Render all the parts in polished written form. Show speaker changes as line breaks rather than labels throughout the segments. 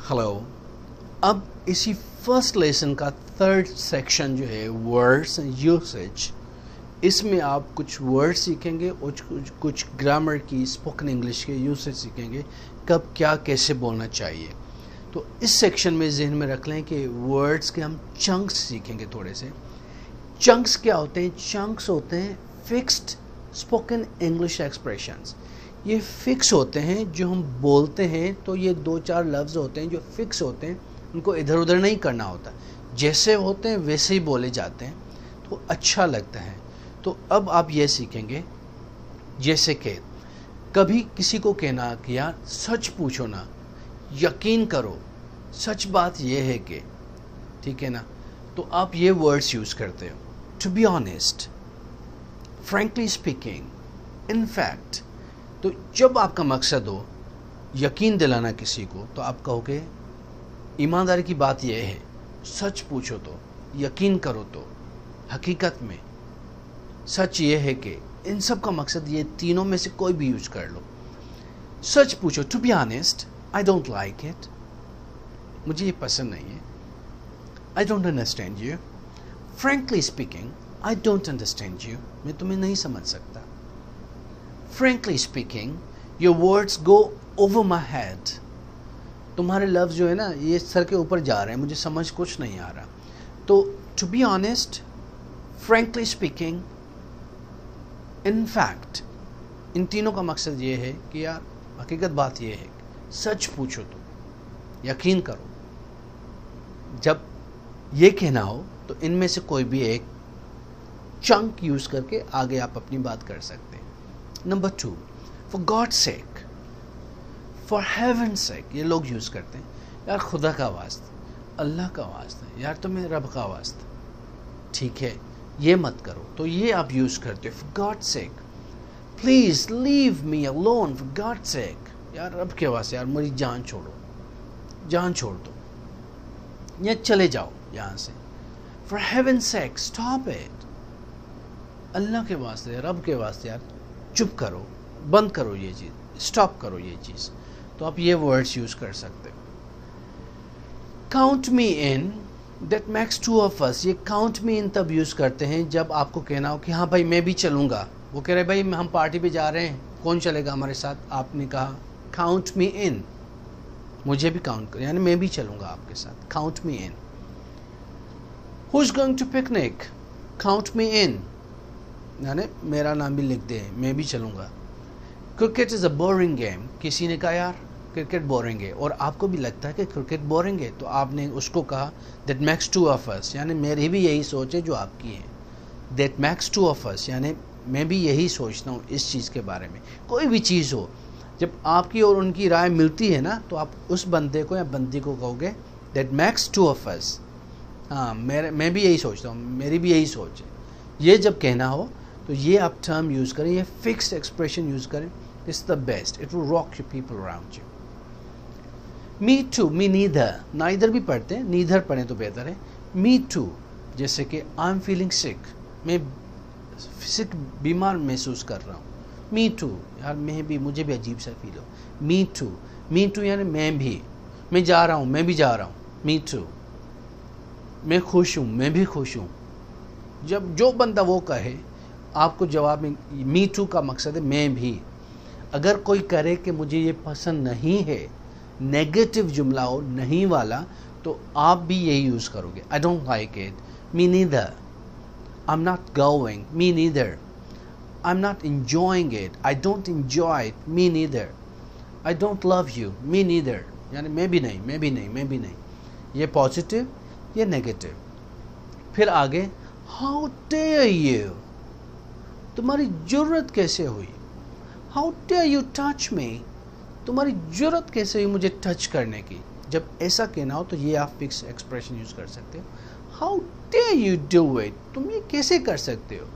Hello. अब इसी first lesson का थर्ड सेक्शन जो है वर्ड्स एंड यूसेज, इसमें आप कुछ वर्ड्स सीखेंगे और कुछ ग्रामर की स्पोकन इंग्लिश के यूसेज सीखेंगे, कब क्या कैसे बोलना चाहिए। तो इस सेक्शन में जहन में रख लें कि वर्ड्स के हम चंक्स सीखेंगे थोड़े से। चंक्स क्या होते हैं? चंक्स होते हैं फिक्स्ड स्पोकन इंग्लिश एक्सप्रेशंस। ये फिक्स होते हैं, जो हम बोलते हैं तो ये 2-4 लफ्ज़ होते हैं जो फिक्स होते हैं, उनको इधर उधर नहीं करना होता, जैसे होते हैं वैसे ही बोले जाते हैं, तो अच्छा लगता है। तो अब आप ये सीखेंगे, जैसे कि कभी किसी को कहना कि यार सच पूछो ना, यकीन करो, सच बात ये है कि, ठीक है ना, तो आप ये वर्ड्स यूज़ करते हो। To be honest, frankly speaking, in fact. तो जब आपका मकसद हो यकीन दिलाना किसी को, तो आप कहोगे ईमानदारी की बात यह है, सच पूछो तो, यकीन करो तो, हकीकत में सच ये है कि, इन सब का मकसद ये तीनों में से कोई भी यूज कर लो। सच पूछो, to be honest, I don't like it, मुझे ये पसंद नहीं है। I don't understand you. Frankly speaking, I don't understand you, मैं तुम्हें नहीं समझ सकता। Frankly speaking, your words go over my head. तुम्हारे लफ्ज़ जो है ना, ये सर के ऊपर जा रहे हैं, मुझे समझ कुछ नहीं आ रहा। तो to be honest, frankly speaking, in fact, इन तीनों का मकसद ये है कि यार हकीकत बात ये है, सच पूछो तो, यकीन करो। जब ये कहना हो तो इनमें से कोई भी एक चंक यूज़ करके आगे आप अपनी बात कर सकते हैं। Number 2, for God sake, for heaven सेक, ये लोग यूज़ करते हैं, यार खुदा का वास्ता, अल्लाह का वास्ता, यार तुम्हें रब का वास्ता, ठीक है, ये मत करो, तो ये आप यूज़ करते हो। For God sake, please leave me alone, for God sake, यार रब के वास्ते, यार मेरी जान छोड़ो, जान छोड़ दो, या चले जाओ यहाँ से। For heaven sake, stop it, Allah के वास्ते, रब के वास्ते, यार चुप करो, बंद करो ये चीज़, स्टॉप करो ये चीज़। तो आप ये वर्ड्स यूज़ कर सकते हो। Count me in, that max 2 of us, ये काउंट मी इन तब यूज़ करते हैं जब आपको कहना हो कि हाँ भाई मैं भी चलूँगा। वो कह रहे भाई हम पार्टी पे जा रहे हैं, कौन चलेगा हमारे साथ? आपने कहा काउंट मी इन, मुझे भी काउंट करो, यानी मैं भी चलूँगा आपके साथ, count me in. Who is going to picnic, count me in, यानी मेरा नाम भी लिख दे, मैं भी चलूँगा। Cricket is a boring game, किसी ने कहा यार क्रिकेट बोरिंग है, और आपको भी लगता है कि क्रिकेट बोरिंग है, तो आपने उसको कहा दैट मैक्स 2 ऑफ अस, यानी मेरी भी यही सोच है जो आपकी है। दैट मैक्स 2 ऑफ अस, यानी मैं भी यही सोचता हूँ इस चीज़ के बारे में। कोई भी चीज़ हो, जब आपकी और उनकी राय मिलती है ना, तो आप उस बंदे को या बंदी को कहोगे दैट मैक्स 2 ऑफ अस, हाँ मैं भी यही सोचता हूँ, मेरी भी यही सोच है। ये जब कहना हो तो ये आप टर्म यूज़ करें, ये फिक्स्ड एक्सप्रेशन यूज़ करें, it's the best, it will rock you people around you. Me too, me neither, neither भी पढ़ते हैं, नीदर पढ़ें तो बेहतर है। मी टू, जैसे कि आई एम फीलिंग सिक, मैं सिक, बीमार महसूस कर रहा हूँ। मी टू, यार मैं भी, मुझे भी अजीब सा फील हो। मी टू, मी टू यानी मैं भी, मैं जा रहा हूँ, मैं भी जा रहा हूँ। मी टू, मैं खुश हूँ, मैं भी खुश हूँ। जब जो बंदा वो कहे, आपको जवाब में मी टू का मकसद है मैं भी। अगर कोई करे कि मुझे ये पसंद नहीं है, नेगेटिव जुमला हो, नहीं वाला, तो आप भी यही यूज़ करोगे। आई don't like it, me neither, I am not going, me neither, I am not enjoying it, I don't enjoy it, me neither, I don't love you, me neither, यानी मैं भी नहीं, मैं भी नहीं, मैं भी नहीं। ये पॉजिटिव, ये नेगेटिव। फिर आगे, हाउ डेयर यू, तुम्हारी जुर्रत कैसे हुई? How dare you touch me, तुम्हारी जुर्रत कैसे हुई मुझे टच करने की? जब ऐसा कहना हो तो ये आप फिक्स एक्सप्रेशन यूज़ कर सकते हो। How dare you do it, तुम ये कैसे कर सकते हो?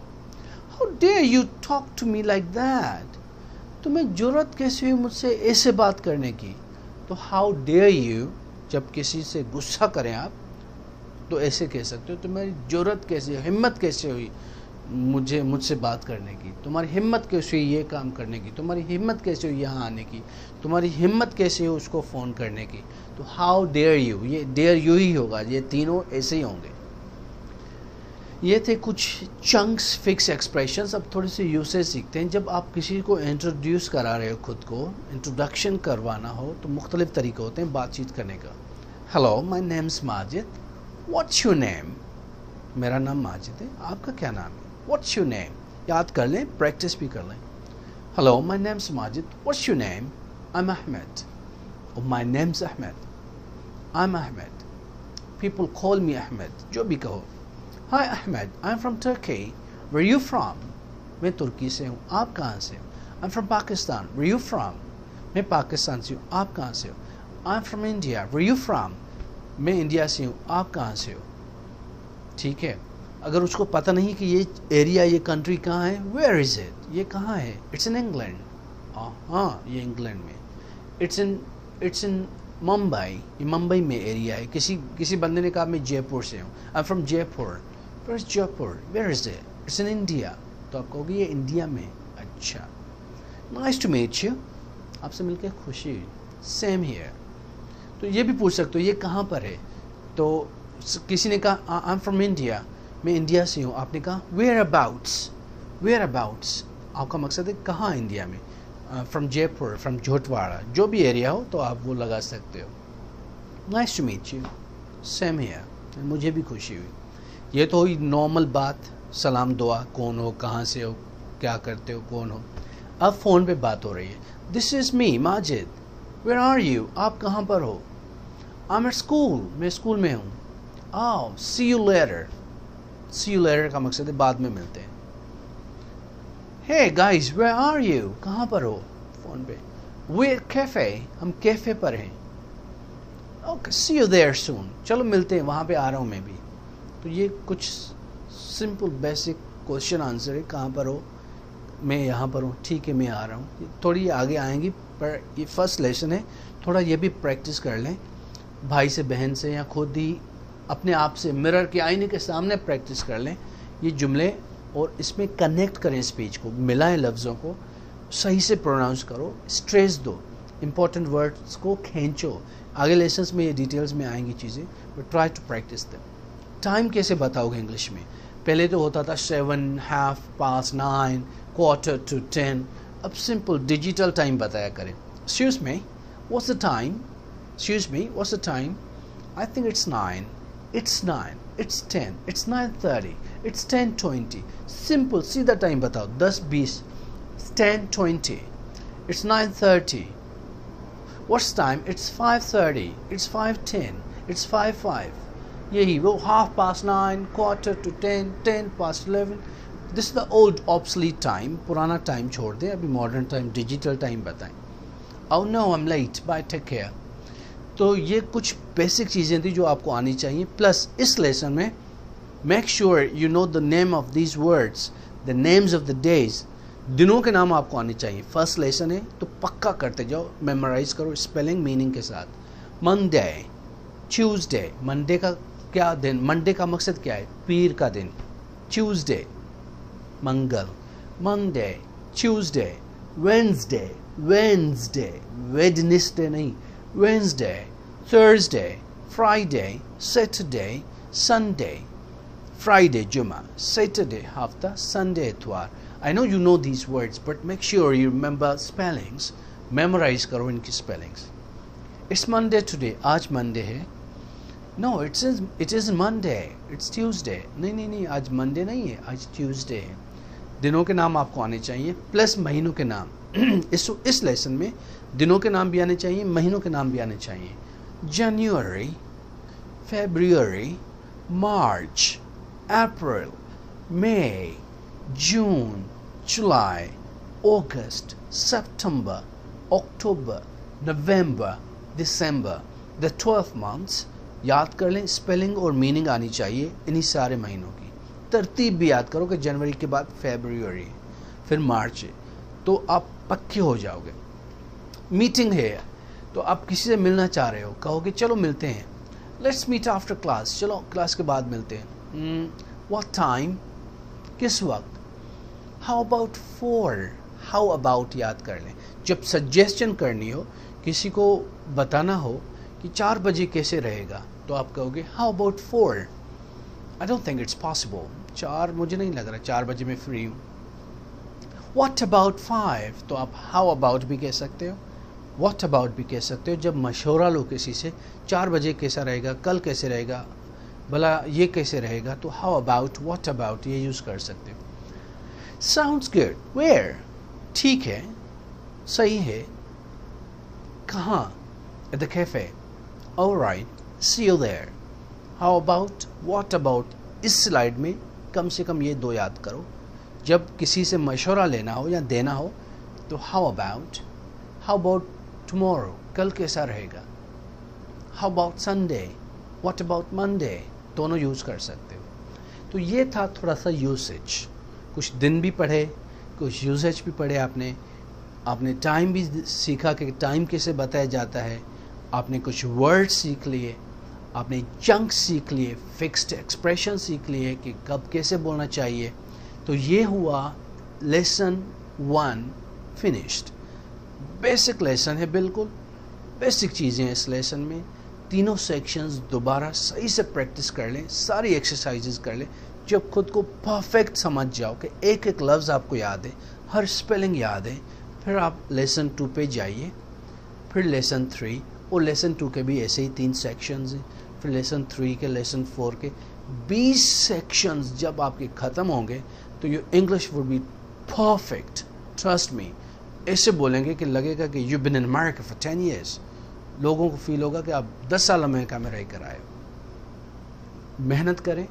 How dare you talk to me like that, तुम्हें जुर्रत कैसे हुई मुझसे ऐसे बात करने की? तो हाउ डेयर यू, जब किसी से गुस्सा करें आप, तो ऐसे कह सकते हो, तुम्हारी जुर्रत कैसे, हिम्मत कैसे हुई, مجھ سے بات کرنے کی، تمہاری ہمت کیسے ہوئی یہ کام کرنے کی، تمہاری ہمت کیسے ہوئی یہاں آنے کی، تمہاری ہمت کیسے ہوئی اس کو فون کرنے کی. تو ہاؤ ڈیئر یو، یہ ڈیئر یو ہی ہوگا، یہ تینوں ایسے ہی ہوں گے. یہ تھے کچھ چنکس فکس ایکسپریشنز. اب تھوڑے سے یوسیج سیکھتے ہیں. جب آپ کسی کو انٹروڈیوس کرا رہے ہو، خود کو انٹروڈکشن کروانا ہو، تو مختلف طریقے ہوتے ہیں بات چیت کرنے کا. Hello my name is Majid, what's your name? میرا نام ماجد ہے، آپ کا کیا نام ہے؟ What's your name? یاد کر لیں، پریکٹس بھی کر لیں. Hello my name is Majid, what's your name? I am Ahmed. My name is Ahmed, I am Ahmed. People call me Ahmed, جو بھی کہو. Hi Ahmed, I am from Turkey, where you from? میں ترکی سے ہوں، آپ کہاں سے ہو؟ I am from Pakistan, where you from? میں پاکستان سے ہوں، آپ کہاں سے ہو؟ I am from India, where you from? میں انڈیا سے ہوں، آپ کہاں سے ہو؟ ٹھیک ہے. اگر اس کو پتہ نہیں کہ یہ ایریا، یہ کنٹری کہاں ہے، ویئر از اٹ، یہ کہاں ہے؟ It's in England. ہاں یہ انگلینڈ میں. اٹس ان ممبئی، یہ ممبئی میں ایریا ہے. کسی بندے نے کہا میں جے پور سے ہوں، آئی ایم فرام جے پور. Where is Jaipur? Where is it? It's in India. تو آپ کہو گے یہ انڈیا میں. اچھا، نائس ٹو میٹ یو، آپ سے مل کے خوشی ہوئی. Same here. تو یہ بھی پوچھ سکتے ہو یہ کہاں پر ہے. تو کسی نے کہا آئی ایم فرام انڈیا، میں انڈیا سے ہوں. آپ نے کہا ویئر اباؤٹس؟ ویئر اباؤٹس آپ کا مقصد ہے کہاں انڈیا میں. فرام جے پور، فرام جھوٹواڑا، جو بھی ایریا ہو تو آپ وہ لگا سکتے ہو. Nice to meet you, same here, مجھے بھی خوشی ہوئی. یہ تو ہوئی نارمل بات، سلام دعا، کون ہو، کہاں سے ہو، کیا کرتے ہو، کون ہو. اب فون پہ بات ہو رہی ہے. This is me Majid, where are you? آپ کہاں پر ہو؟ آئی ایم ایٹ اسکول، میں اسکول میں ہوں. آو see you later. See you later کا مقصد ہے بعد میں ملتے ہیں. ہے گائز ویئر آر یو؟ کہاں پر ہو؟ فون پہ. ویئر کیفے، ہم کیفے پر ہیں. Okay see you there soon, چلو ملتے ہیں، وہاں پہ آ رہا ہوں میں بھی. تو یہ کچھ سمپل بیسک کوشچن آنسر ہے. کہاں پر ہو؟ میں یہاں پر ہوں. ٹھیک ہے میں آ رہا ہوں. تھوڑی آگے آئیں گی، پر یہ فرسٹ لیسن ہے، تھوڑا یہ بھی پریکٹس کر لیں بھائی سے، بہن سے، یا خود ہی اپنے آپ سے مرر کے آئینے کے سامنے پریکٹس کر لیں یہ جملے، اور اس میں کنیکٹ کریں اسپیچ کو، ملائیں لفظوں کو، صحیح سے پروناؤنس کرو، اسٹریس دو، امپورٹنٹ ورڈز کو کھینچو. آگے لیسنس میں یہ ڈیٹیلز میں آئیں گی چیزیں، but try to practice them. Time کیسے بتاؤ گے انگلش میں؟ پہلے تو ہوتا تھا 7, half past 9, quarter to 10. اب سمپل ڈیجیٹل ٹائم بتایا کریں. Excuse me, what's the time? Excuse me, what's the time? I think it's 9. It's 9, it's 10, it's 9:30, it's 10:20. Simple سیدھا ٹائم بتاؤ. 10:20. It's 10:20. It's 9:30. What's time? It's 5:30. It's 5:10. It's 5:05. یہی وہ half past 9, quarter to 10, 10 past 11. This is the old obsolete time. پرانا time چھوڑ دیں، ابھی modern time, digital time بتائیں. Oh no, I'm late. Bye, take care. تو یہ کچھ بیسک چیزیں تھیں جو آپ کو آنی چاہیے. پلس اس لیسن میں make sure you know the name of these words, the names of the days. دنوں کے نام آپ کو آنے چاہیے. فرسٹ لیسن ہے تو پکا کرتے جاؤ، میمورائز کرو اسپیلنگ میننگ کے ساتھ. Monday, Tuesday. منڈے کا کیا دن؟ منڈے کا مقصد کیا ہے؟ پیر کا دن. ٹیوزڈے منگل. Monday, Tuesday, Wednesday. Wednesday, Wednesday نہیں، Wednesday. Thursday, Friday, Saturday, Sunday. Friday جمعہ، سیٹرڈے ہفتہ، سنڈے اتوار. I know you know these words, but make sure you remember spellings. Memorize کرو ان کی spellings. It's Monday today. آج Monday ہے. No, it isn't Monday. It's Tuesday. نہیں آج Monday نہیں ہے، آج Tuesday ہے. دنوں کے نام آپ کو آنے چاہیے پلس مہینوں کے نام. اس لیسن میں دنوں کے نام بھی آنے چاہیے، مہینوں کے نام بھی آنے چاہیے. January, February, March, April, May, June, July, August, September, October, November, December. The 12 months. یاد کر لیں، اسپیلنگ اور میننگ آنی چاہیے انہی سارے مہینوں کی. ترتیب بھی یاد کرو کہ جنوری کے بعد فیبروری، پھر مارچ ہے، تو آپ پکے ہو جاؤ گے. میٹنگ ہے تو آپ کسی سے ملنا چاہ رہے ہو، کہو گے چلو ملتے ہیں. Let's meet after class. چلو کلاس کے بعد ملتے ہیں. What time? किस वक्त? How about 4? हाउ अबाउट याद कर लें. जब सजेशन करनी हो, किसी को बताना हो कि 4 बजे कैसे रहेगा, तो आप कहोगे how about 4? I don't think it's possible. 4 मुझे नहीं लग रहा 4 बजे मैं फ्री हूँ. What about 5? तो आप हाउ अबाउट भी कह सकते हो, व्हाट अबाउट भी कह सकते हो. जब मशवरा लो किसी से 4 बजे कैसा रहेगा, कल कैसे रहेगा, भला ये कैसे रहेगा, तो हाउ अबाउट, व्हाट अबाउट ये यूज़ कर सकते हो. Sounds good. वेयर? ठीक है, सही है. कहाँ? At the cafe. Alright, see you there. How about, what about. इस स्लाइड में कम से कम ये 2 याद करो. जब किसी से मशवरा लेना हो या देना हो तो हाउ अबाउट टुमारो, कल कैसा रहेगा. How about Sunday, what about Monday, दोनों यूज़ कर सकते हो. तो ये था थोड़ा सा यूसेज. कुछ दिन भी पढ़े, कुछ यूसेज भी पढ़े आपने टाइम भी सीखा कि टाइम कैसे बताया जाता है. आपने कुछ वर्ड सीख लिए, आपने चंक सीख लिए, फिक्स्ड एक्सप्रेशन सीख लिए कि कब कैसे बोलना चाहिए. तो ये हुआ लेसन 1 फिनिश्ड. बेसिक लेसन है, बिल्कुल बेसिक चीज़ें हैं इस लेसन में. तीनों सेक्शंस दोबारा सही से प्रैक्टिस कर लें, सारी एक्सरसाइजेज कर लें. जब खुद को परफेक्ट समझ जाओ कि एक एक लफ्ज़ आपको याद है, हर स्पेलिंग याद है, फिर आप लेसन 2 पे जाइए, फिर लेसन 3, और लेसन 2 के भी ऐसे ही 3 सेक्शंस हैं, फिर लेसन 3 के, लेसन 4 के 20 सेक्शंस जब आपके ख़त्म होंगे तो your English would be perfect. Trust me. ऐसे बोलेंगे कि लगेगा कि you been in America for 10 years. लोगों को फील होगा कि आप 10 साल अमेरिका में रह कर आए हो. मेहनत करें,